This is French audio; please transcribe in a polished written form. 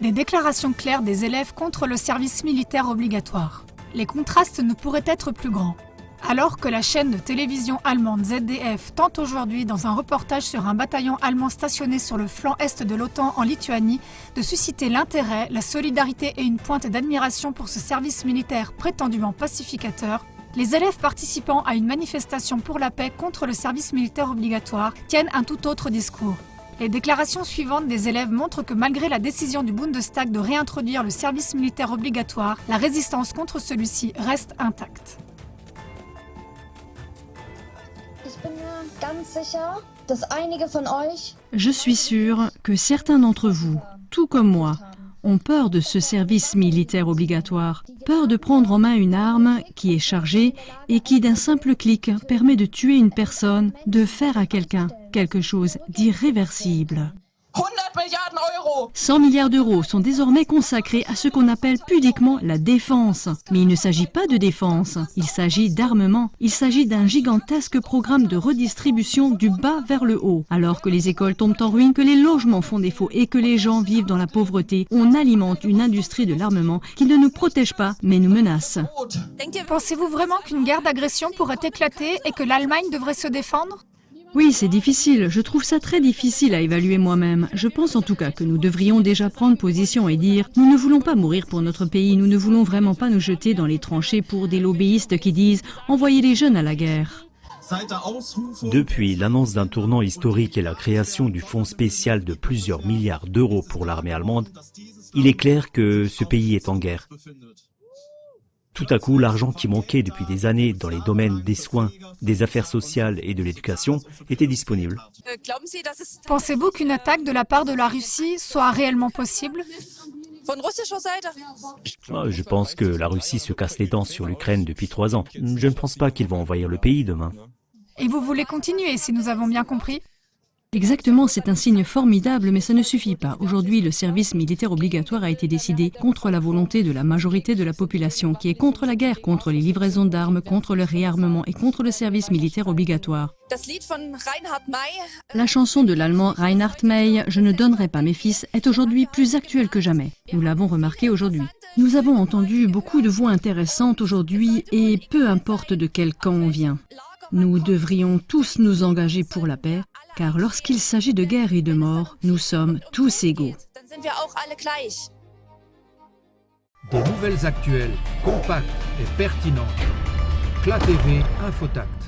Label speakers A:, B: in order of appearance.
A: Des déclarations claires des élèves contre le service militaire obligatoire. Les contrastes ne pourraient être plus grands. Alors que la chaîne de télévision allemande ZDF tente aujourd'hui, dans un reportage sur un bataillon allemand stationné sur le flanc est de l'OTAN en Lituanie, de susciter l'intérêt, la solidarité et une pointe d'admiration pour ce service militaire prétendument pacificateur, les élèves participant à une manifestation pour la paix contre le service militaire obligatoire tiennent un tout autre discours. Les déclarations suivantes des élèves montrent que malgré la décision du Bundestag de réintroduire le service militaire obligatoire, la résistance contre celui-ci reste intacte.
B: Je suis sûre que certains d'entre vous, tout comme moi, ont peur de ce service militaire obligatoire, peur de prendre en main une arme qui est chargée et qui d'un simple clic permet de tuer une personne, de faire à quelqu'un quelque chose d'irréversible. 100 milliards d'euros sont désormais consacrés à ce qu'on appelle pudiquement la défense. Mais il ne s'agit pas de défense, il s'agit d'armement. Il s'agit d'un gigantesque programme de redistribution du bas vers le haut. Alors que les écoles tombent en ruine, que les logements font défaut et que les gens vivent dans la pauvreté, on alimente une industrie de l'armement qui ne nous protège pas mais nous menace.
A: Pensez-vous vraiment qu'une guerre d'agression pourrait éclater et que l'Allemagne devrait se défendre ?
B: Oui, c'est difficile. Je trouve ça très difficile à évaluer moi-même. Je pense en tout cas que nous devrions déjà prendre position et dire « Nous ne voulons pas mourir pour notre pays, nous ne voulons vraiment pas nous jeter dans les tranchées pour des lobbyistes qui disent « Envoyez les jeunes à la guerre ».
C: Depuis l'annonce d'un tournant historique et la création du fonds spécial de plusieurs milliards d'euros pour l'armée allemande, il est clair que ce pays est en guerre. Tout à coup, l'argent qui manquait depuis des années dans les domaines des soins, des affaires sociales et de l'éducation était disponible.
A: Pensez-vous qu'une attaque de la part de la Russie soit réellement possible ?
C: Je pense que la Russie se casse les dents sur l'Ukraine depuis 3 ans. Je ne pense pas qu'ils vont envahir le pays demain.
A: Et vous voulez continuer, si nous avons bien compris ?
B: Exactement, c'est un signe formidable, mais ça ne suffit pas. Aujourd'hui, le service militaire obligatoire a été décidé contre la volonté de la majorité de la population, qui est contre la guerre, contre les livraisons d'armes, contre le réarmement et contre le service militaire obligatoire. La chanson de l'allemand Reinhard May, « Je ne donnerai pas mes fils », est aujourd'hui plus actuelle que jamais. Nous l'avons remarqué aujourd'hui. Nous avons entendu beaucoup de voix intéressantes aujourd'hui et peu importe de quel camp on vient. Nous devrions tous nous engager pour la paix, car lorsqu'il s'agit de guerre et de mort, nous sommes tous égaux.
D: Des nouvelles actuelles, compactes et pertinentes. CLA TV Infotact.